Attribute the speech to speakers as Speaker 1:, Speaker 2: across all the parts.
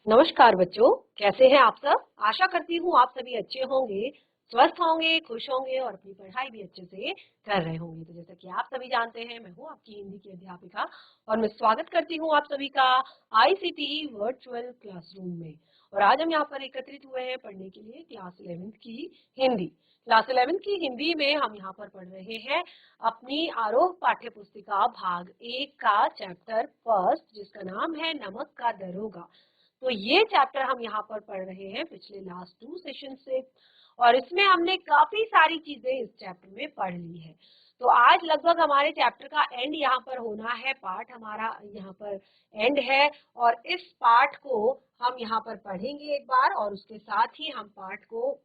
Speaker 1: नमस्कार बच्चों, कैसे हैं आप सब। आशा करती हूँ आप सभी अच्छे होंगे, स्वस्थ होंगे, खुश होंगे और अपनी पढ़ाई भी अच्छे से कर रहे होंगे। तो जैसा कि आप सभी जानते हैं, मैं हूँ आपकी हिंदी की अध्यापिका और मैं स्वागत करती हूँ आप सभी का आईसीटी वर्चुअल क्लासरूम में। और आज हम यहाँ पर एकत्रित हुए हैं पढ़ने के लिए क्लास 11th की हिंदी। क्लास 11th की हिंदी में हम यहाँ पर पढ़ रहे हैं अपनी आरोह पाठ्य पुस्तिका भाग 1 का चैप्टर फर्स्ट, जिसका नाम है नमक का दरोगा। तो ये चैप्टर हम यहाँ पर पढ़ रहे हैं पिछले लास्ट 2 सेशन से, और इसमें हमने काफी सारी चीजें इस चैप्टर में पढ़ ली है। तो आज लगभग हमारे चैप्टर का एंड यहाँ पर होना है, पार्ट हमारा यहाँ पर एंड है। और इस पार्ट को हम यहाँ पर पढ़ेंगे एक बार, और उसके साथ ही हम पार्ट को,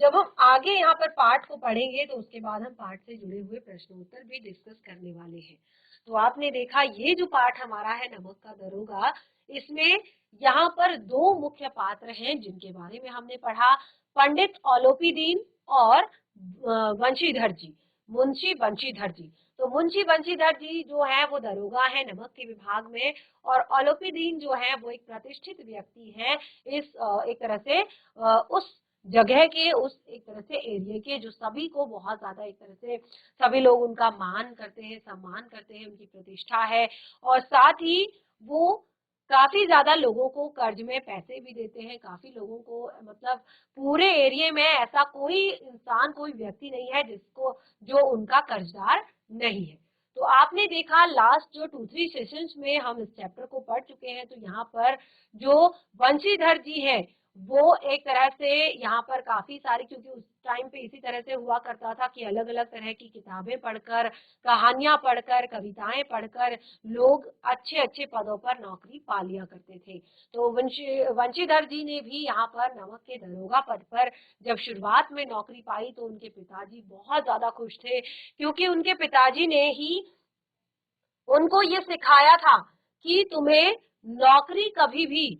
Speaker 1: जब हम आगे यहाँ पर पाठ को पढ़ेंगे तो उसके बाद हम पाठ से जुड़े हुए प्रश्न उत्तर भी डिस्कस करने वाले हैं। तो आपने देखा ये जो पाठ हमारा है नमक का दरोगा, इसमें यहाँ पर दो मुख्य पात्र हैं जिनके बारे में हमने पढ़ा, पंडित औलोपीदीन और बंशीधर जी, मुंशी बंशीधर जी। तो मुंशी बंशीधर जी जो है वो दरोगा है नमक के विभाग में, और औलोपीदीन जो है वो एक प्रतिष्ठित व्यक्ति है इस एक तरह से उस जगह के, उस एक तरह से एरिया के, जो सभी को बहुत ज्यादा एक तरह से सभी लोग उनका मान करते हैं, सम्मान करते हैं, उनकी प्रतिष्ठा है। और साथ ही वो काफी ज्यादा लोगों को कर्ज में पैसे भी देते हैं, काफी लोगों को, मतलब पूरे एरिया में ऐसा कोई इंसान, कोई व्यक्ति नहीं है जिसको जो उनका कर्जदार नहीं है। तो आपने देखा लास्ट जो 2-3 सेशंस में हम इस चैप्टर को पढ़ चुके हैं। तो यहाँ पर जो बंशीधर जी है वो एक तरह से यहाँ पर काफी सारी, क्योंकि उस टाइम पे इसी तरह से हुआ करता था कि अलग अलग तरह की किताबें पढ़कर, कहानियां पढ़कर, कविताएं पढ़कर लोग अच्छे अच्छे पदों पर नौकरी पा लिया करते थे। तो वंशीधर जी ने भी यहाँ पर नमक के दरोगा पद पर जब शुरुआत में नौकरी पाई तो उनके पिताजी बहुत ज्यादा खुश थे, क्योंकि उनके पिताजी ने ही उनको ये सिखाया था कि तुम्हें नौकरी कभी भी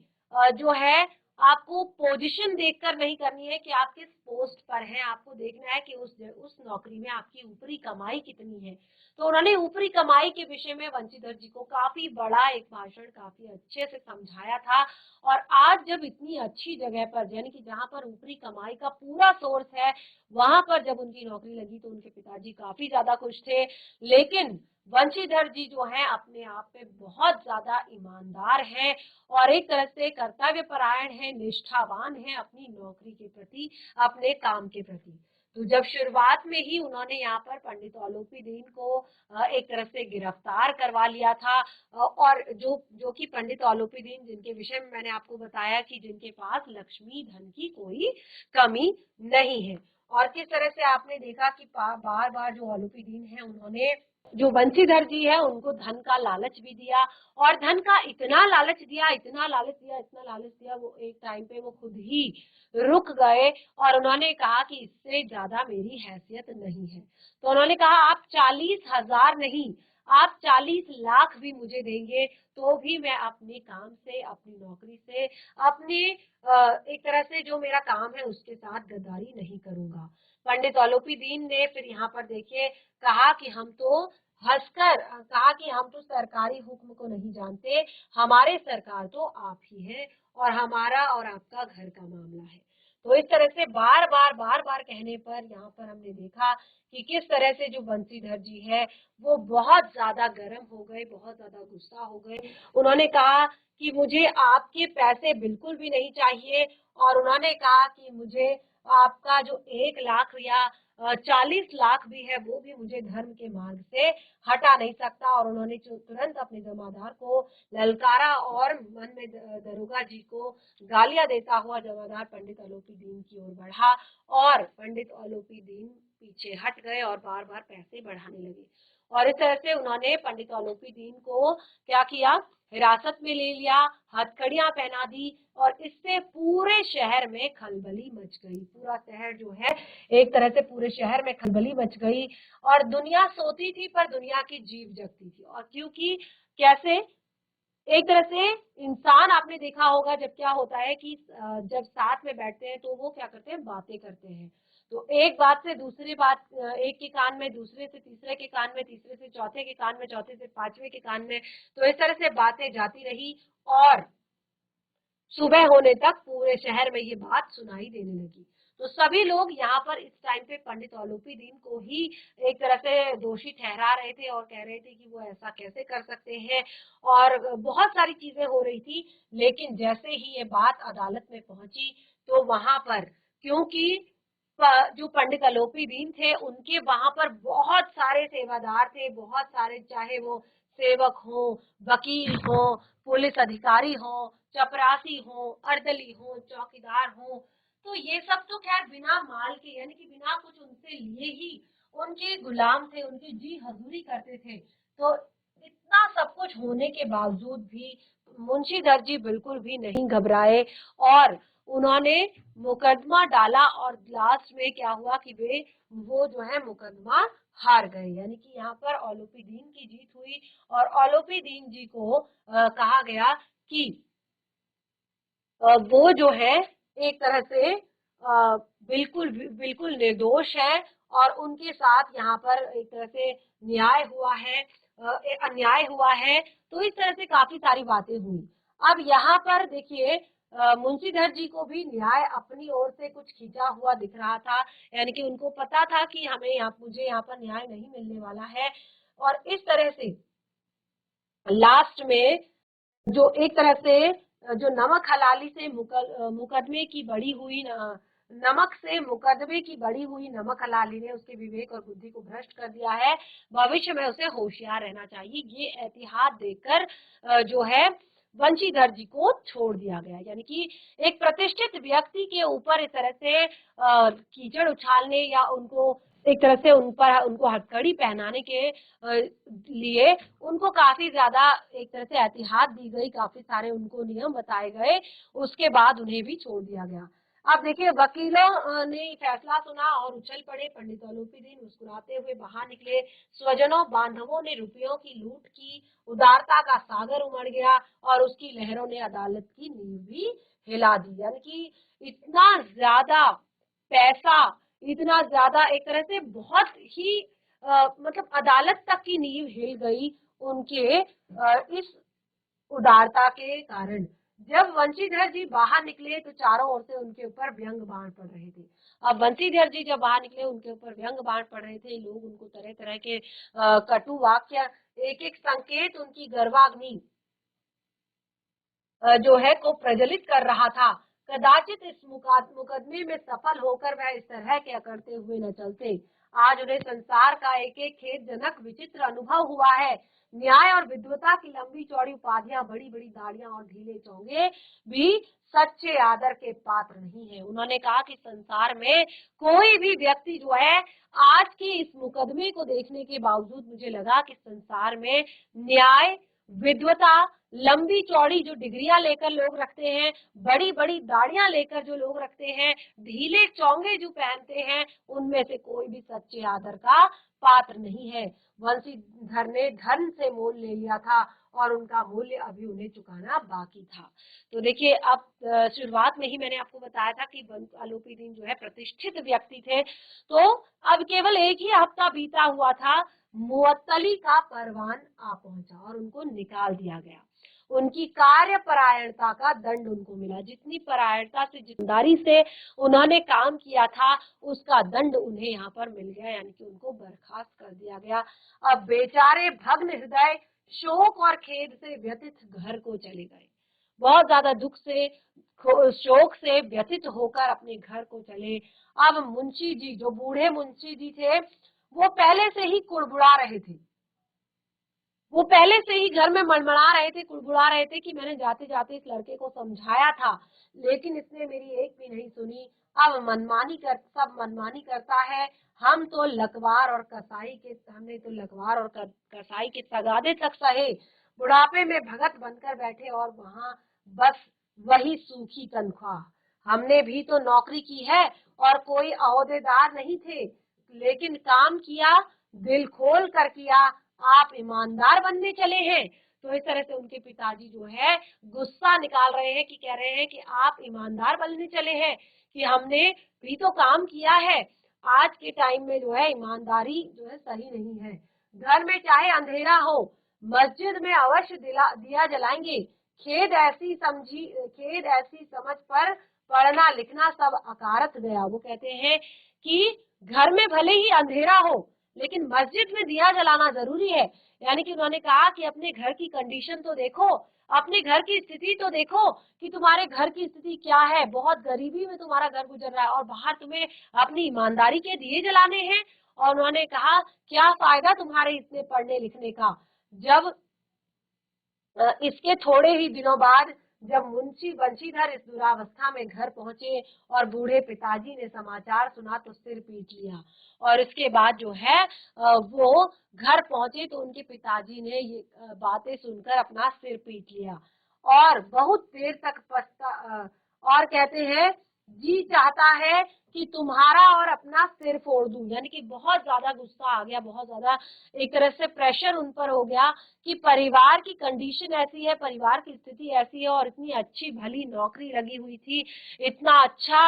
Speaker 1: जो है आपको पोजीशन देखकर नहीं करनी है कि आप किस पोस्ट पर हैं, आपको देखना है कि उस नौकरी में आपकी ऊपरी कमाई कितनी है। तो उन्होंने ऊपरी कमाई के विषय में वंशीधर जी को काफी बड़ा एक भाषण काफी अच्छे से समझाया था। और आज जब इतनी अच्छी जगह पर, यानी कि जहां पर ऊपरी कमाई का पूरा सोर्स है, वहां पर जब उनकी नौकरी लगी तो उनके पिताजी काफी ज्यादा खुश थे। लेकिन वंशीधर जी जो है अपने आप में बहुत ज्यादा ईमानदार हैं और एक तरह से कर्तव्य परायण है, निष्ठावान है अपनी नौकरी के प्रति, अपने काम के प्रति। तो जब शुरुआत में ही उन्होंने यहाँ पर पंडित औलोपीदीन को एक तरह से गिरफ्तार करवा लिया था, और जो कि पंडित औलोपीदीन जिनके विषय में मैंने आपको बताया कि जिनके पास लक्ष्मी धन की कोई कमी नहीं है। और किस तरह से आपने देखा कि बार बार जो औलोपीदीन है उन्होंने, जो बंशीधर जी है, उनको धन का लालच भी दिया, और धन का इतना लालच दिया, इतना लालच दिया, इतना लालच दिया, वो एक टाइम पे वो खुद ही रुक गए और उन्होंने कहा कि इससे ज्यादा मेरी हैसियत नहीं है। तो उन्होंने कहा आप 40,000 नहीं, आप 40 लाख भी मुझे देंगे तो भी मैं अपने काम से, अपनी नौकरी से, अपने एक तरह से जो मेरा काम है उसके साथ गद्दारी नहीं करूंगा। पंडित औलोपीदीन ने फिर यहाँ पर देखिए कहा कि हम तो हंसकर कहा कि हम तो सरकारी हुक्म को नहीं जानते, हमारे सरकार तो आप ही हैं और हमारा और आपका घर का मामला है। तो इस तरह से बार बार कहने पर यहाँ पर हमने देखा कि किस तरह से जो बंशीधर जी है वो बहुत ज्यादा गर्म हो गए, बहुत ज्यादा गुस्सा हो गए। उन्होंने कहा कि मुझे आपके पैसे बिल्कुल भी नहीं चाहिए, और उन्होंने कहा कि मुझे आपका जो 1 लाख या 40 लाख भी है वो भी मुझे धर्म के मार्ग से हटा नहीं सकता। और उन्होंने तुरंत अपने जमादार को ललकारा और मन में दरोगा जी को गालियां देता हुआ जमादार पंडित औलोपीदीन की ओर बढ़ा, और पंडित औलोपीदीन पीछे हट गए और बार बार पैसे बढ़ाने लगे। और इस तरह से उन्होंने पंडित औलोपीदीन को क्या किया, हिरासत में ले लिया, हथकड़ियां पहना दी, और इससे पूरे शहर में खलबली मच गई। पूरा शहर जो है, एक तरह से पूरे शहर में खलबली मच गई, और दुनिया सोती थी पर दुनिया की जीव जगती थी। और क्योंकि कैसे एक तरह से इंसान, आपने देखा होगा जब क्या होता है कि जब साथ में बैठते हैं तो वो क्या करते हैं, बातें करते हैं। तो एक बात से दूसरी बात, एक के कान में, दूसरे से तीसरे के कान में, तीसरे से चौथे के कान में, चौथे से पांचवे के कान में, तो इस तरह से बातें जाती रही। और सुबह होने तक पूरे शहर में ये बात सुनाई देने लगी। तो सभी लोग यहाँ पर इस टाइम पे पंडित औलूपी दीन को ही एक तरह से दोषी ठहरा रहे थे और कह रहे थे कि वो ऐसा कैसे कर सकते हैं, और बहुत सारी चीजें हो रही थी। लेकिन जैसे ही ये बात अदालत में पहुंची तो वहां पर, क्योंकि जो पंडित औलूपी दीन थे उनके वहां पर बहुत सारे सेवादार थे, बहुत सारे, चाहे वो सेवक हो, वकील हो, पुलिस अधिकारी हो, चपरासी हो, अर्दली हो, चौकीदार हो। तो ये सब तो खैर बिना माल के, यानी कि बिना कुछ उनसे लिए ही उनके गुलाम थे, उनकी जी हजूरी करते थे। तो इतना सब कुछ होने के बावजूद भी मुंशी दर्जी बिल्कुल भी नहीं घबराए और उन्होंने मुकदमा डाला, और लास्ट में क्या हुआ कि वो जो है मुकदमा हार गए। यानी कि यहाँ पर औलूपी दीन की जीत हुई और औलूपी दीन जी को कहा गया कि वो जो है एक तरह से बिल्कुल बिल्कुल निर्दोष है, और उनके साथ यहाँ पर एक तरह से न्याय हुआ है, अन्याय हुआ है। तो इस तरह से काफी सारी बातें हुई। अब यहाँ पर देखिए, मुंशीधर जी को भी न्याय अपनी ओर से कुछ खींचा हुआ दिख रहा था, यानी कि उनको पता था कि मुझे यहाँ पर न्याय नहीं मिलने वाला है। और इस तरह से लास्ट में जो एक तरह से जो नमक हलाली से मुकदमे की बड़ी हुई नमक से मुकदमे की बड़ी हुई नमक हलाली ने उसके विवेक और बुद्धि को भ्रष्ट कर दिया है। भविष्य में उसे होशियार रहना चाहिए, ये एहतियात देकर जो है वंशीधर जी को छोड़ दिया गया। यानी कि एक प्रतिष्ठित व्यक्ति के ऊपर इस तरह से कीचड़ उछालने या उनको एक तरह से उनको हथकड़ी पहनाने के लिए उनको काफी ज्यादा एक तरह से एहतियात दी गई, काफी सारे उनको नियम बताए गए, उसके बाद उन्हें भी छोड़ दिया गया। अब देखिए, वकीलों ने फैसला सुना और उछल पड़े। पंडित औलूपी दीन मुस्कुराते हुए बाहर निकले। स्वजनों बांधवों ने रुपयों की लूट की, उदारता का सागर उमड़ गया और उसकी लहरों ने अदालत की नींव भी हिला दी। यानी कि इतना ज्यादा पैसा, इतना ज्यादा एक तरह से बहुत ही मतलब अदालत तक की नींव हिल गई उनके इस उदारता के कारण। जब वंशीधर जी बाहर निकले तो चारों ओर से उनके ऊपर व्यंग बाण पड़ रहे थे। अब वंशीधर जी जब बाहर निकले उनके ऊपर व्यंग बाण पड़ रहे थे, लोग उनको तरह तरह के कटु वाक्य, एक एक संकेत उनकी गर्वाग्नि जो है को प्रज्वलित कर रहा था। कदाचित इस मुकदमे में सफल होकर वह इस तरह के करते हुए न चलते। आज उन्हें संसार का एक एक खेदजनक विचित्र अनुभव हुआ है। न्याय और विद्वता की लंबी चौड़ी उपाधियां, बड़ी बड़ी दाढ़ियां और ढीले चोंगे भी सच्चे आदर के पात्र नहीं है। उन्होंने कहा कि संसार में कोई भी व्यक्ति जो है, आज के इस मुकदमे को देखने के बावजूद मुझे लगा कि संसार में न्याय, विद्वता, लंबी चौड़ी जो डिग्रियां लेकर लोग रखते हैं, बड़ी बड़ी दाढ़ियां लेकर जो लोग रखते हैं, ढीले चोंगे जो पहनते हैं, उनमें से कोई भी सच्चे आदर का पात्र नहीं है। वंशीधर ने धन से मोल ले लिया था और उनका मूल्य अभी उन्हें चुकाना बाकी था। तो देखिए, अब शुरुआत में ही मैंने आपको बताया था कि आलोपी दीन जो है प्रतिष्ठित व्यक्ति थे। तो अब केवल एक ही हफ्ता बीता हुआ था, मुअत्तली का परवान आ पहुंचा और उनको निकाल दिया गया। उनकी कार्यपरायणता का दंड उनको मिला। जितनी परायणता से, जिम्मेदारी से उन्होंने काम किया था, उसका दंड उन्हें यहाँ पर मिल गया, यानी कि उनको बर्खास्त कर दिया गया। अब बेचारे भग्न हृदय, शोक और खेद से व्यथित घर को चले गए। बहुत ज्यादा दुख से, शोक से व्यथित होकर अपने घर को चले। अब मुंशी जी, जो बूढ़े मुंशी जी थे, वो पहले से ही कुड़बुड़ा रहे थे। वो पहले से ही घर में मड़मड़ा रहे थे, कुड़बुड़ा रहे थे कि मैंने जाते जाते इस लड़के को समझाया था, लेकिन इसने मेरी एक भी नहीं सुनी। अब सब मनमानी करता है। हम तो लकवार और कसाई के, हमने तो लकवार और कसाई के तगादे तक सहे, बुढ़ापे में भगत बनकर बैठे और वहां बस वही सूखी तनख्वाह। हमने भी तो नौकरी की है और कोई अहदेदार नहीं थे, लेकिन काम किया, दिल खोल कर किया। आप ईमानदार बनने चले हैं। तो इस तरह से उनके पिताजी जो है गुस्सा निकाल रहे हैं, कि कह रहे हैं कि आप ईमानदार बनने चले हैं, कि हमने भी तो काम किया है। आज के टाइम में जो है ईमानदारी जो है सही नहीं है। घर में चाहे अंधेरा हो, मस्जिद में अवश्य दिया जलाएंगे, खेद ऐसी समझ पर पढ़ना लिखना सब अकारत गया। वो कहते हैं कि घर में भले ही अंधेरा हो लेकिन मस्जिद में दिया जलाना जरूरी है। यानी कि उन्होंने कहा कि अपने घर की कंडीशन तो देखो, अपने घर की स्थिति तो देखो कि तुम्हारे घर की स्थिति क्या है, बहुत गरीबी में तुम्हारा घर गुजर रहा है और बाहर तुम्हें अपनी ईमानदारी के दिए जलाने हैं। और उन्होंने कहा क्या फायदा तुम्हारे इतने पढ़ने लिखने का। जब इसके थोड़े ही दिनों बाद जब मुंशी बंशीधर इस दुरावस्था में घर पहुंचे और बूढ़े पिताजी ने समाचार सुना तो सिर पीट लिया। और इसके बाद जो है वो घर पहुंचे तो उनके पिताजी ने ये बातें सुनकर अपना सिर पीट लिया और बहुत देर तक और कहते हैं जी चाहता है कि तुम्हारा और अपना सिर फोड़ दूं। यानी कि बहुत ज्यादा गुस्सा आ गया, बहुत ज्यादा एक तरह से प्रेशर उन पर हो गया कि परिवार की कंडीशन ऐसी है, परिवार की स्थिति ऐसी है और इतनी अच्छी भली नौकरी लगी हुई थी, इतना अच्छा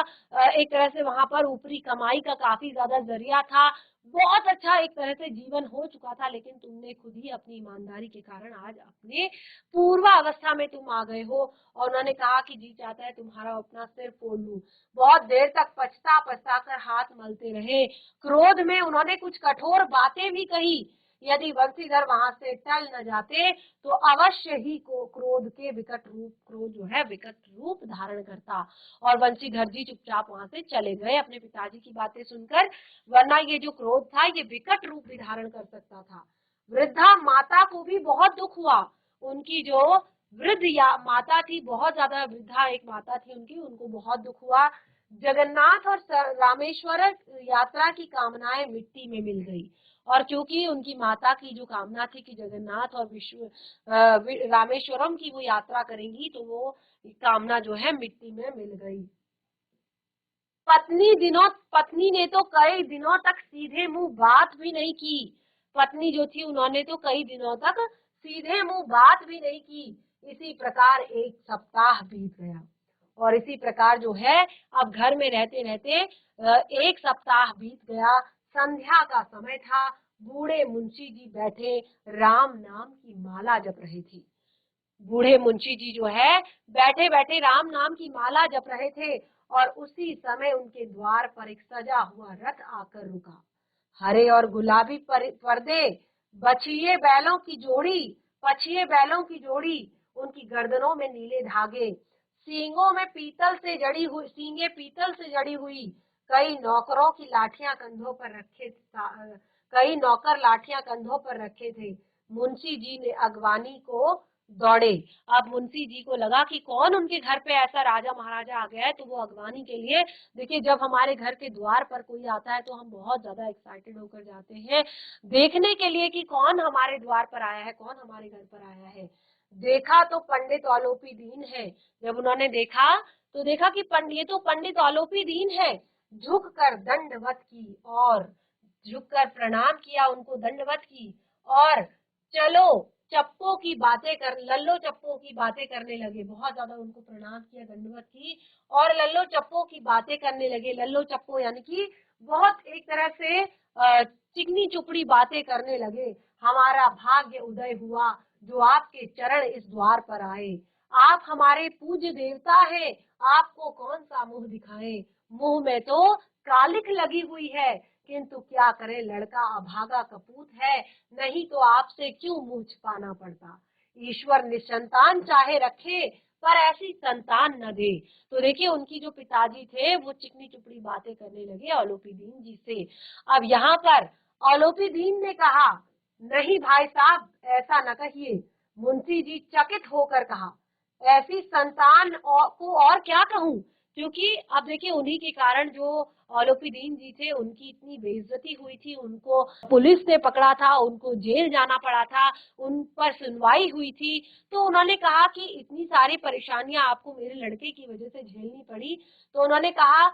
Speaker 1: एक तरह से वहां पर ऊपरी कमाई का काफी ज्यादा जरिया था, बहुत अच्छा एक तरह से जीवन हो चुका था, लेकिन तुमने खुद ही अपनी ईमानदारी के कारण आज अपने पूर्वावस्था में तुम आ गए हो। और उन्होंने कहा कि जी चाहता है तुम्हारा अपना सिर फोड़ लूं। बहुत देर तक पछता पछता कर हाथ मलते रहे। क्रोध में उन्होंने कुछ कठोर बातें भी कही। यदि बंसीधर वहां से टल न जाते तो अवश्य ही को क्रोध जो है विकट रूप धारण करता। और बंसीधर जी चुपचाप वहां से चले गए अपने पिताजी की बातें सुनकर, वरना ये जो क्रोध था ये विकट रूप भी धारण कर सकता था। वृद्धा माता को भी बहुत दुख हुआ। उनकी जो वृद्ध या माता थी, बहुत ज्यादा वृद्धा एक माता थी उनकी, उनको बहुत दुख हुआ। जगन्नाथ और रामेश्वर यात्रा की कामनाएं मिट्टी में मिल गई। और क्योंकि उनकी माता की जो कामना थी कि जगन्नाथ और रामेश्वरम की वो यात्रा करेंगी, तो वो कामना जो है मिट्टी में मिल गई। पत्नी ने तो कई दिनों तक सीधे मुंह बात भी नहीं की। पत्नी जो थी उन्होंने तो कई दिनों तक सीधे मुंह बात भी नहीं की। इसी प्रकार एक सप्ताह बीत गया और इसी प्रकार जो है अब घर में रहते रहते एक सप्ताह बीत गया। संध्या का समय था। बूढ़े मुंशी जी बैठे राम नाम की माला जप रहे थे। बूढ़े मुंशी जी जो है बैठे बैठे राम नाम की माला जप रहे थे और उसी समय उनके द्वार पर एक सजा हुआ रथ आकर रुका। हरे और गुलाबी पर्दे, बछिए बैलों की जोड़ी, पछिए बैलों की जोड़ी, उनकी गर्दनों में नीले धागे, सींगे पीतल से जड़ी हुई, कई नौकर लाठियां कंधों पर रखे थे। मुंशी जी ने अगवानी को दौड़े। अब मुंशी जी को लगा कि कौन उनके घर पे ऐसा राजा महाराजा आ गया है, तो वो अगवानी के लिए, देखिए जब हमारे घर के द्वार पर कोई आता है तो हम बहुत ज्यादा एक्साइटेड होकर जाते हैं देखने के लिए कि कौन हमारे द्वार पर आया है, कौन हमारे घर पर आया है। देखा तो पंडित औलोपी दीन है। जब उन्होंने देखा तो देखा कि ये तो पंडित औलोपी दीन है। झुककर प्रणाम किया, उनको दंडवत की और चलो लल्लो चप्पो की बातें करने लगे। बहुत ज्यादा उनको प्रणाम किया, दंडवत की और लल्लो चप्पो की बातें करने लगे। लल्लो चप्पो यानी कि बहुत एक तरह से चिकनी चुपड़ी बातें करने लगे। हमारा भाग्य उदय हुआ जो आपके चरण इस द्वार पर आए। आप हमारे पूज्य देवता हैं, आपको कौन सा मुंह दिखाएं। मुंह में तो कालिख लगी हुई है, किंतु क्या करे, लड़का अभागा कपूत है, नहीं तो आपसे क्यों मुंह छिपाना पड़ता। ईश्वर निसंतान चाहे रखे पर ऐसी संतान न दे। तो देखिए उनकी जो पिताजी थे वो चिकनी चुपड़ी बातें करने लगे औलोपी दीन जी से। अब यहाँ पर औलोपी दीन ने कहा, नहीं भाई साहब ऐसा न कहिए। मुंशी जी चकित होकर कहा, ऐसी संतान को और क्या कहूं, क्योंकि अब देखिए उन्हीं के कारण जो औलोपी दीन जी थे उनकी इतनी बेइज्जती हुई थी, उनको पुलिस ने पकड़ा था, उनको जेल जाना पड़ा था, उन पर सुनवाई हुई थी। तो उन्होंने कहा कि इतनी सारी परेशानियां आपको मेरे लड़के की वजह से झेलनी पड़ी। तो उन्होंने कहा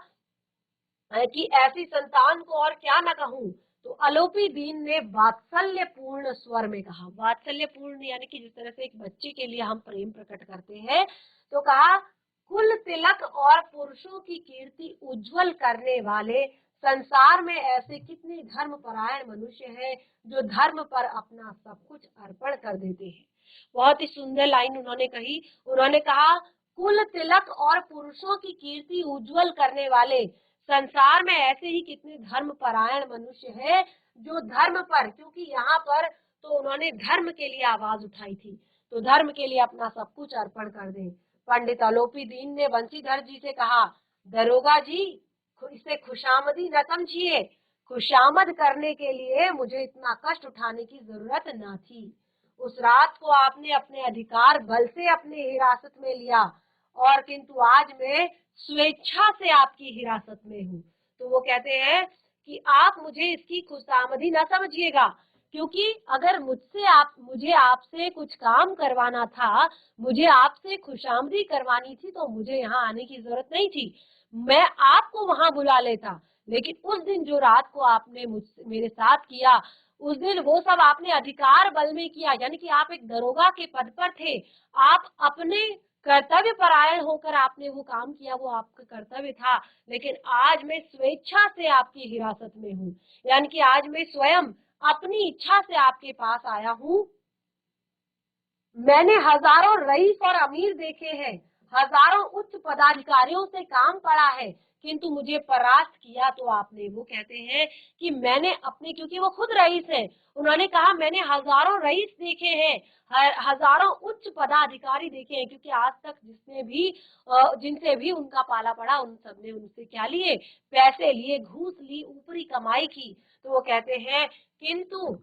Speaker 1: कि ऐसी संतान को और क्या न कहूं। तो औलोपी दीन ने वात्सल्य पूर्ण स्वर में कहा, वात्सल्य पूर्ण यानी कि जिस तरह से एक बच्चे के लिए हम प्रेम प्रकट करते हैं, तो कहा कुल तिलक और पुरुषों की कीर्ति उज्जवल करने वाले संसार में ऐसे कितने धर्मपरायण मनुष्य हैं जो धर्म पर अपना सब कुछ अर्पण कर देते हैं। बहुत ही सुंदर लाइन उन्होंने कही। उन्होंने कहा, कुल तिलक और पुरुषों की कीर्ति उज्जवल करने वाले संसार में ऐसे ही कितने धर्मपरायण मनुष्य है जो धर्म पर, क्योंकि यहाँ पर तो उन्होंने धर्म के लिए आवाज उठाई थी, तो धर्म के लिए अपना सब कुछ अर्पण कर दें। पंडित अलोपी दीन ने बंसीधर जी से कहा, दरोगा जी, इसे खुशामदी न समझिए, खुशामद करने के लिए मुझे इतना कष्ट उठाने की जरूरत न थी। उस रात को आपने अपने अधिकार बल से अपने हिरासत में लिया, और किंतु आज मैं स्वेच्छा से आपकी हिरासत में हूँ। तो वो कहते हैं कि आप मुझे इसकी खुशामदी न समझिएगा, क्योंकि अगर मुझे आपसे कुछ काम करवाना था, मुझे आपसे खुशामदी करवानी थी, तो मुझे यहाँ आने की जरूरत नहीं थी, मैं आपको वहां बुला लेता। लेकिन उस दिन जो रात को आपने मेरे साथ किया, उस दिन वो सब आपने अधिकार बल में किया, यानी कि आप एक दरोगा के पद पर थे, आप अपने कर्तव्य परायण होकर आपने वो काम किया, वो आपका कर्तव्य था। लेकिन आज मैं स्वेच्छा से आपकी हिरासत में हूँ, यानी कि आज मैं स्वयं अपनी इच्छा से आपके पास आया हूँ। मैंने हजारों रईस और अमीर देखे हैं, हजारों उच्च पदाधिकारियों से काम पड़ा है, किंतु मुझे परास्त किया तो आपने। वो कहते हैं कि मैंने अपने, क्योंकि वो खुद रईस है, उन्होंने कहा मैंने हजारों रईस देखे हैं, हजारों उच्च पदाधिकारी देखे हैं, क्योंकि आज तक जिनसे भी उनका पाला पड़ा, उन सब ने उनसे क्या लिए, पैसे लिए, घूस ली, ऊपरी कमाई की। तो वो कहते हैं किंतु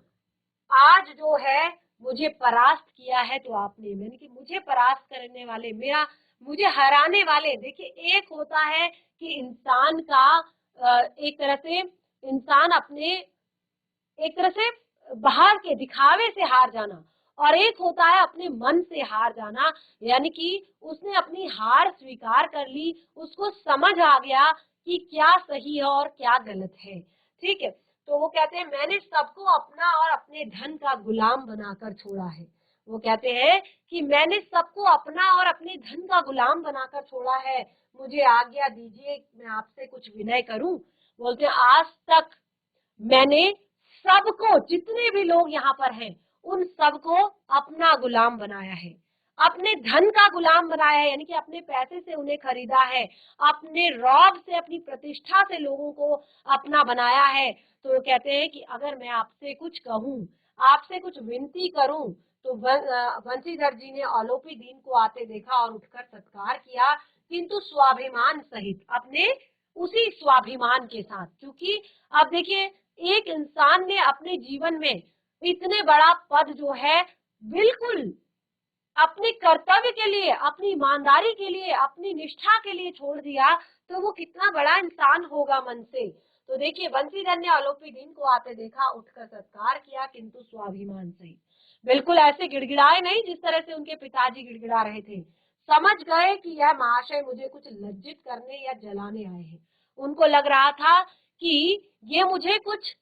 Speaker 1: आज जो है मुझे परास्त किया है तो आपने, यानी कि मुझे परास्त करने वाले, मुझे हराने वाले। देखिए, एक होता है कि इंसान का एक तरह से इंसान अपने एक तरह से बाहर के दिखावे से हार जाना, और एक होता है अपने मन से हार जाना, यानी कि उसने अपनी हार स्वीकार कर ली, उसको समझ आ गया कि क्या सही है और क्या गलत है। ठीक है, तो वो कहते हैं मैंने सबको अपना और अपने धन का गुलाम बनाकर छोड़ा है। वो कहते हैं कि मैंने सबको अपना और अपने धन का गुलाम बनाकर छोड़ा है, मुझे आज्ञा दीजिए मैं आपसे कुछ विनय करूं। बोलते हैं आज तक मैंने सबको, जितने भी लोग यहाँ पर हैं, उन सबको अपना गुलाम बनाया है, अपने धन का गुलाम बनाया है, यानी कि अपने पैसे से उन्हें खरीदा है, अपने रौब से, अपनी प्रतिष्ठा से लोगों को अपना बनाया है। तो वो कहते हैं कि अगर मैं आपसे कुछ कहूँ, आपसे कुछ विनती करूं, तो बंसीधर जी ने अलोपी दीन को आते देखा और उठकर सत्कार किया, किंतु स्वाभिमान सहित, अपने उसी स्वाभिमान के साथ। क्योंकि अब देखिए, एक इंसान ने अपने जीवन में इतने बड़ा पद जो है बिल्कुल अपने कर्तव्य के लिए, अपनी ईमानदारी के लिए, अपनी निष्ठा के लिए छोड़ दिया, तो वो कितना बड़ा इंसान होगा मन से। तो देखिए, बंसीधर ने अलोपी दीन को आते देखा, उठकर सत्कार किया, किंतु स्वाभिमान सही, बिल्कुल ऐसे गिड़गिड़ाए नहीं जिस तरह से उनके पिताजी गिड़गिड़ा रहे थे। समझ गए कि यह महाशय मुझे कुछ लज्जित करने या जलाने आए हैं। उनको लग रहा था कि ये मुझे कुछ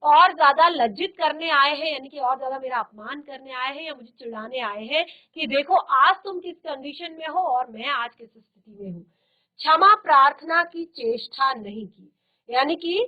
Speaker 1: और ज्यादा लज्जित करने आए हैं, यानी कि और ज्यादा मेरा अपमान करने आए हैं, या मुझे चिढ़ाने आए हैं कि देखो आज तुम किस कंडीशन में हो और मैं आज किस स्थिति में हूँ। क्षमा प्रार्थना की चेष्टा नहीं की, यानी कि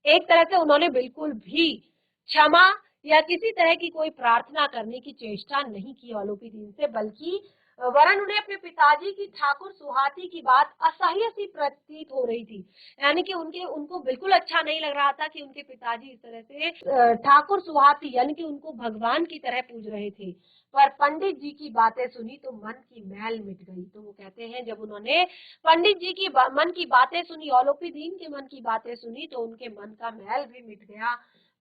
Speaker 1: एक तरह से उन्होंने बिल्कुल भी क्षमा या किसी तरह की कोई प्रार्थना करने की चेष्टा नहीं की अलोपी दीन से, बल्कि वरन उन्हें अपने पिताजी की ठाकुर सुहाती की बात असह्य सी प्रतीत हो रही थी, यानी कि उनको बिल्कुल अच्छा नहीं लग रहा था कि उनके पिताजी इस तरह से ठाकुर सुहाती, यानी कि उनको भगवान की तरह पूज रहे थे। पर पंडित जी की बातें सुनी तो मन की मैल मिट गई। तो वो कहते हैं जब उन्होंने पंडित जी की मन की बातें सुनी, अलोपी दीन के मन की बातें सुनी, तो उनके मन का मैल भी मिट गया।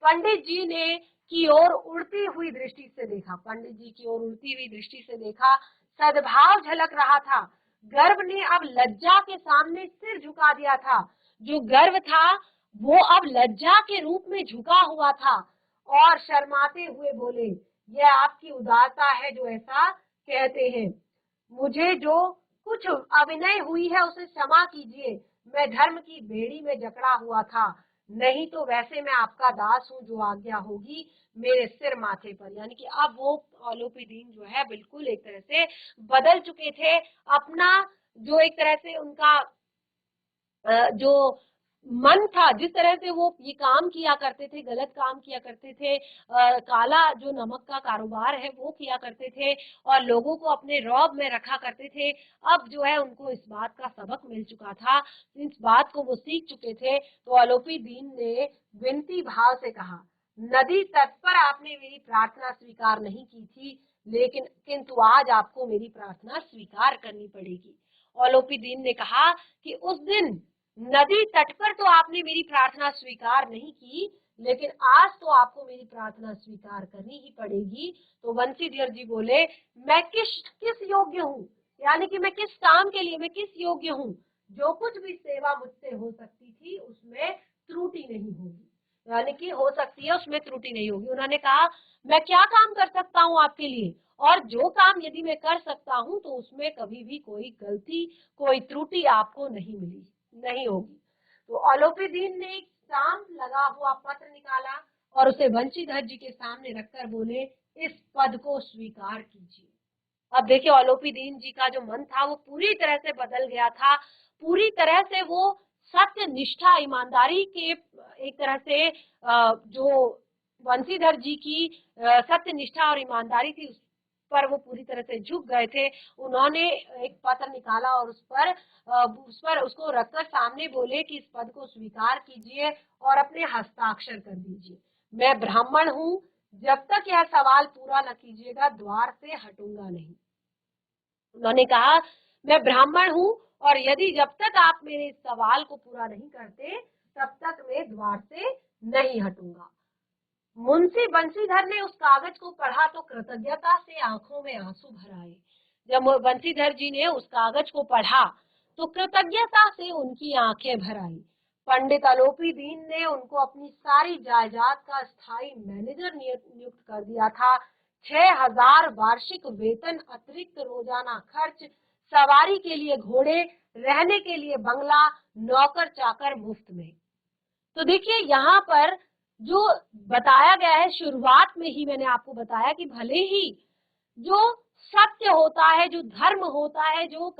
Speaker 1: पंडित जी ने की ओर उड़ती हुई दृष्टि से देखा, पंडित जी की ओर उड़ती हुई दृष्टि से देखा, सद्भाव झलक रहा था। गर्व ने अब लज्जा के सामने सिर झुका दिया था, जो गर्व था वो अब लज्जा के रूप में झुका हुआ था, और शर्माते हुए बोले, यह आपकी उदारता है जो ऐसा कहते हैं। मुझे जो कुछ अविनय हुई है उसे क्षमा कीजिए, मैं धर्म की बेड़ी में जकड़ा हुआ था, नहीं तो वैसे मैं आपका दास हूँ, जो आज्ञा होगी मेरे सिर माथे पर। यानी कि अब वो अलोपी दीन जो है बिल्कुल एक तरह से बदल चुके थे। अपना जो एक तरह से उनका जो मन था, जिस तरह से वो ये काम किया करते थे, गलत काम किया करते थे, काला जो नमक का कारोबार है वो किया करते थे और लोगों को अपने रौब में रखा करते थे। अब जो है उनको इस बात का सबक मिल चुका था, इस बात को वो सीख चुके थे। तो अलोपी दीन ने विनती भाव से कहा, नदी तट पर आपने मेरी प्रार्थना स्वीकार नहीं की थी, लेकिन किंतु आज आपको मेरी प्रार्थना स्वीकार करनी पड़ेगी। अलोपी दीन ने कहा कि उस दिन नदी तट पर तो आपने मेरी प्रार्थना स्वीकार नहीं की, लेकिन आज तो आपको मेरी प्रार्थना स्वीकार करनी ही पड़ेगी। तो बंसीधर जी बोले, मैं किस किस योग्य हूँ, यानी कि मैं किस काम के लिए, मैं किस योग्य हूँ, जो कुछ भी सेवा मुझसे हो सकती थी उसमें त्रुटि नहीं होगी, यानी कि हो सकती है उसमें त्रुटि नहीं होगी। उन्होंने कहा, मैं क्या काम कर सकता हूँ आपके लिए, और जो काम यदि मैं कर सकता हूँ तो उसमें कभी भी कोई गलती, कोई त्रुटि आपको नहीं होगी। तो अलोपी दीन ने एक स्टाम्प लगा हुआ पत्र निकाला और उसे बंशीधर जी के सामने रखकर बोले, इस पद को स्वीकार कीजिए। अब देखिए अलोपी दीन जी का जो मन था वो पूरी तरह से बदल गया था, पूरी तरह से वो सत्य निष्ठा ईमानदारी के एक तरह से जो बंसीधर जी की सत्य निष्ठा और ईमानदारी थी उस पर वो पूरी तरह से झुक गए थे। उन्होंने एक पत्र निकाला और उस पर उसको रखकर सामने बोले कि इस पद को स्वीकार कीजिए और अपने हस्ताक्षर कर दीजिए। मैं ब्राह्मण हूँ, जब तक यह सवाल पूरा न कीजिएगा द्वार से हटूंगा नहीं। उन्होंने कहा, मैं ब्राह्मण हूँ और यदि जब तक आप मेरे इस सवाल को पूरा नहीं करते तब तक मैं द्वार से नहीं हटूंगा। मुंशी बंशीधर ने उस कागज को पढ़ा तो कृतज्ञता से आंखों में आंसू भर आए। जब बंशीधर जी ने उस कागज को पढ़ा तो कृतज्ञता से उनकी आंखें भर आई। पंडित अलोपी दीन ने उनको अपनी सारी जायदाद का स्थायी मैनेजर नियुक्त कर दिया था। 6,000 वार्षिक वेतन, अतिरिक्त रोजाना खर्च, सवारी के लिए घोड़े, रहने के लिए बंगला, नौकर चाकर मुफ्त में। तो देखिए यहाँ पर जो बताया गया है, शुरुआत में ही मैंने आपको बताया कि भले ही जो सत्य होता है, जो धर्म होता है, जो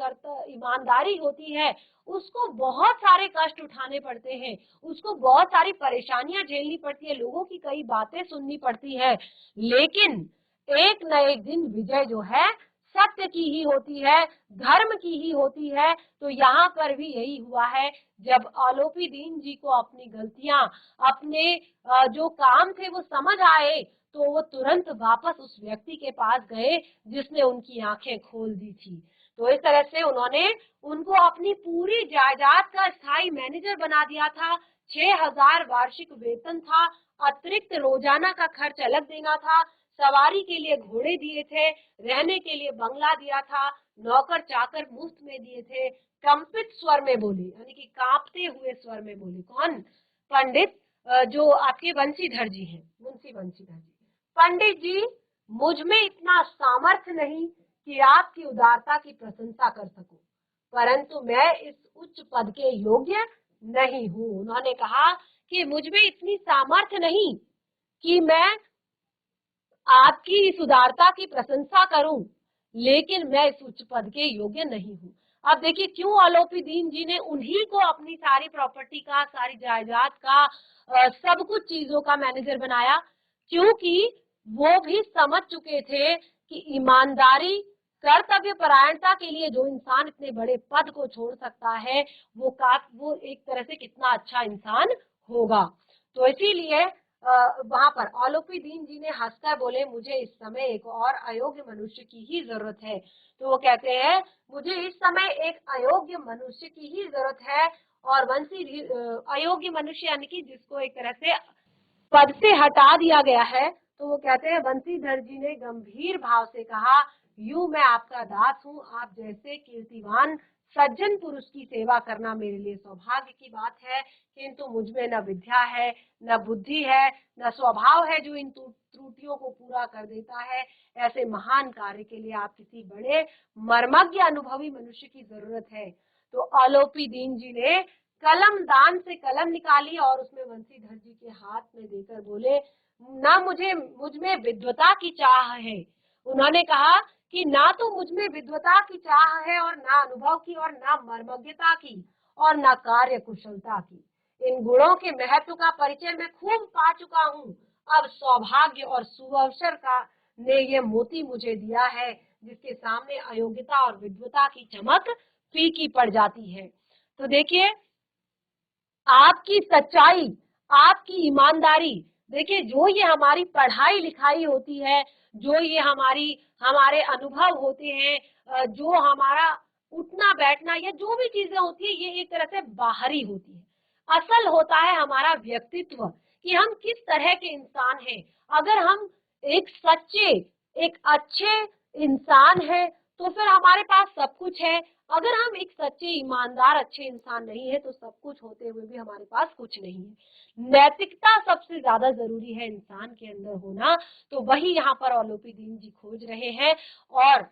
Speaker 1: ईमानदारी होती है, उसको बहुत सारे कष्ट उठाने पड़ते हैं, उसको बहुत सारी परेशानियां झेलनी पड़ती है, लोगों की कई बातें सुननी पड़ती है, लेकिन एक न एक दिन विजय जो है सत्य की ही होती है, धर्म की ही होती है। तो यहाँ पर भी यही हुआ है। जब अलोपी दीन जी को अपनी गलतियां, अपने जो काम थे वो समझ आए तो वो तुरंत वापस उस व्यक्ति के पास गए जिसने उनकी आंखें खोल दी थी। तो इस तरह से उन्होंने उनको अपनी पूरी जायदाद का स्थायी मैनेजर बना दिया था। 6,000 वार्षिक वेतन था, अतिरिक्त रोजाना का खर्च अलग देना था, सवारी के लिए घोड़े दिए थे, रहने के लिए बंगला दिया था, नौकर चाकर मुफ्त में दिए थे। कंपित स्वर में बोले, यानी कि कांपते हुए स्वर में बोले, कौन? पंडित जो आपके बंशीधर जी हैं, मुंशी बंशीधर जी। पंडित जी, मुझ में इतना सामर्थ्य नहीं कि आपकी उदारता की प्रशंसा कर सकूं, परंतु मैं इस उच्च पद के योग्य नहीं हूं। उन्होंने कहा कि मुझ में इतनी सामर्थ्य नहीं कि मैं आपकी इस उदारता की प्रशंसा करूं, लेकिन मैं इस उच्च पद के योग्य नहीं हूं। अब देखिए क्यों अलोपी दीन जी ने उन्हीं को अपनी सारी प्रॉपर्टी का, सारी जायदाद का, सब कुछ चीजों का मैनेजर बनाया, क्योंकि वो भी समझ चुके थे कि ईमानदारी, कर्तव्य परायणता के लिए जो इंसान इतने बड़े पद को छोड़ सकता है वो एक तरह से कितना अच्छा इंसान होगा। तो इसीलिए वहां पर अलोपी दीन जी ने हंसकर बोले, मुझे इस समय एक और अयोग्य मनुष्य की ही जरूरत है। तो वो कहते हैं, मुझे इस समय एक अयोग्य मनुष्य की ही जरूरत है। और बंसी अयोग्य मनुष्य यानी कि जिसको एक तरह से पद से हटा दिया गया है। तो वो कहते हैं, बंसीधर जी ने गंभीर भाव से कहा, यूं मैं आपका दास हूँ, आप जैसे कीर्तिवान सज्जन पुरुष की सेवा करना मेरे लिए सौभाग्य की बात है, किंतु मुझ में न विद्या है, न बुद्धि है, न स्वभाव है जो इन त्रुटियों को पूरा कर देता है। ऐसे महान कार्य के लिए आप किसी बड़े मर्मज्ञ अनुभवी मनुष्य की जरूरत है। तो अलोपी दीन जी ने कलम दान से कलम निकाली और उसमें बंसीधर जी के हाथ में देकर बोले, ना मुझ में विद्वता की चाह है। उन्होंने कहा कि ना तो मुझ में विद्वता की चाह है और ना अनुभव की और ना मर्मज्ञता की और ना कार्य कुशलता की। इन गुणों के महत्व का परिचय मैं खूब पा चुका हूँ। अब सौभाग्य और सुअवसर का ने ये मोती मुझे दिया है, जिसके सामने अयोग्यता और विद्वता की चमक फीकी पड़ जाती है। तो देखिए, आपकी सच्चाई, आपकी ईमानदारी, देखिए जो ये हमारी पढ़ाई लिखाई होती है, जो ये हमारे अनुभव होते हैं, जो हमारा उठना बैठना या जो भी चीजें होती है, ये एक तरह से बाहरी होती है। असल होता है हमारा व्यक्तित्व, कि हम किस तरह के इंसान हैं। अगर हम एक सच्चे, एक अच्छे इंसान हैं, तो फिर हमारे पास सब कुछ है। अगर हम एक सच्चे, ईमानदार, अच्छे इंसान नहीं है, तो सब कुछ होते हुए भी हमारे पास कुछ नहीं है। नैतिकता सबसे ज्यादा जरूरी है इंसान के अंदर होना, तो वही यहाँ पर औलोपी दीन जी खोज रहे हैं। और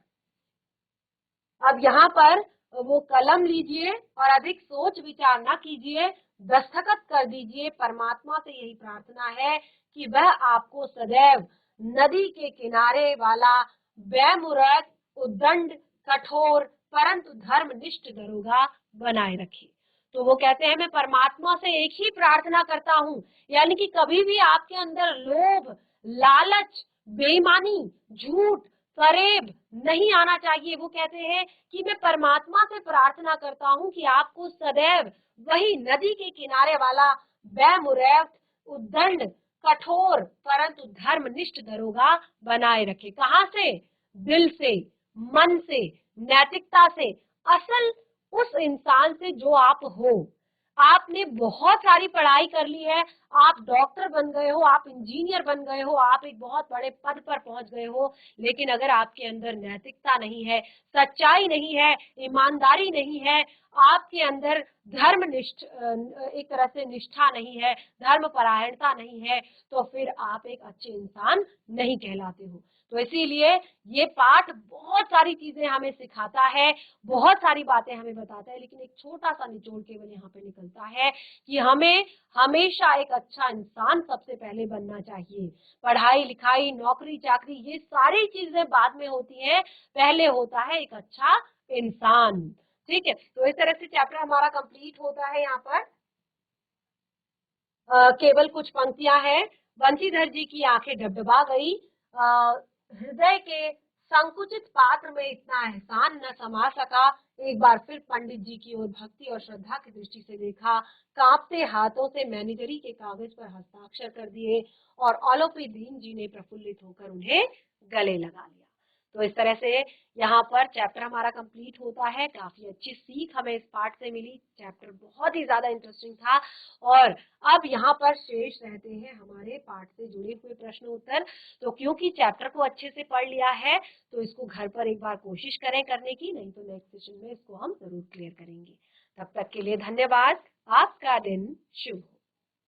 Speaker 1: अब यहाँ पर वो कलम लीजिए और अधिक सोच विचार न कीजिए, दस्तखत कर दीजिए। परमात्मा से यही प्रार्थना है कि वह आपको सदैव नदी के किनारे वाला बेमुरत, उद्दंड, कठोर परंतु धर्मनिष्ठ दरोगा बनाए रखे। तो वो कहते हैं, मैं परमात्मा से एक ही प्रार्थना करता हूँ, यानी कि कभी भी आपके अंदर लोभ, लालच, बेईमानी, झूठ, फरेब नहीं आना चाहिए। वो कहते हैं कि मैं परमात्मा से प्रार्थना करता हूँ कि आपको सदैव वही नदी के किनारे वाला बेमुरैवत, उद्दंड, कठोर परंतु धर्मनिष्ठ दरोगा बनाए रखे। कहाँ से? दिल से, मन से, नैतिकता से, असल उस इंसान से जो आप हो। आपने बहुत सारी पढ़ाई कर ली है, आप डॉक्टर बन गए हो, आप इंजीनियर बन गए हो, आप एक बहुत बड़े पद पर पहुंच गए हो, लेकिन अगर आपके अंदर नैतिकता नहीं है, सच्चाई नहीं है, ईमानदारी नहीं है, आपके अंदर धर्मनिष्ठ, एक तरह से निष्ठा नहीं है, धर्म परायणता नहीं है, तो फिर आप एक अच्छे इंसान नहीं कहलाते हो। तो इसीलिए ये पाठ बहुत सारी चीजें हमें सिखाता है, बहुत सारी बातें हमें बताता है, लेकिन एक छोटा सा निचोड़ केवल यहाँ पे निकलता है कि हमें हमेशा एक अच्छा इंसान सबसे पहले बनना चाहिए। पढ़ाई लिखाई, नौकरी चाकरी, ये सारी चीजें बाद में होती हैं, पहले होता है एक अच्छा इंसान। ठीक है, तो इस तरह से चैप्टर हमारा कंप्लीट होता है। यहाँ पर केवल कुछ पंक्तियां हैं। बंशीधर जी की आंखें डबडबा गई, हृदय के संकुचित पात्र में इतना एहसान न समा सका। एक बार फिर पंडित जी की ओर भक्ति और श्रद्धा की दृष्टि से देखा, कांपते हाथों से मैनेजरी के कागज पर हस्ताक्षर कर दिए और औलोपी दीन जी ने प्रफुल्लित होकर उन्हें गले लगा लिया। तो इस तरह से यहाँ पर चैप्टर हमारा कंप्लीट होता है। काफी अच्छी सीख हमें इस पार्ट से मिली, चैप्टर बहुत ही ज्यादा इंटरेस्टिंग था। और अब यहाँ पर शेष रहते हैं हमारे पाठ से जुड़े हुए प्रश्न उत्तर। तो क्योंकि चैप्टर को अच्छे से पढ़ लिया है, तो इसको घर पर एक बार कोशिश करें करने की, नहीं तो नेक्स्ट सेशन में इसको हम जरूर क्लियर करेंगे। तब तक के लिए धन्यवाद। आपका दिन शुभ हो।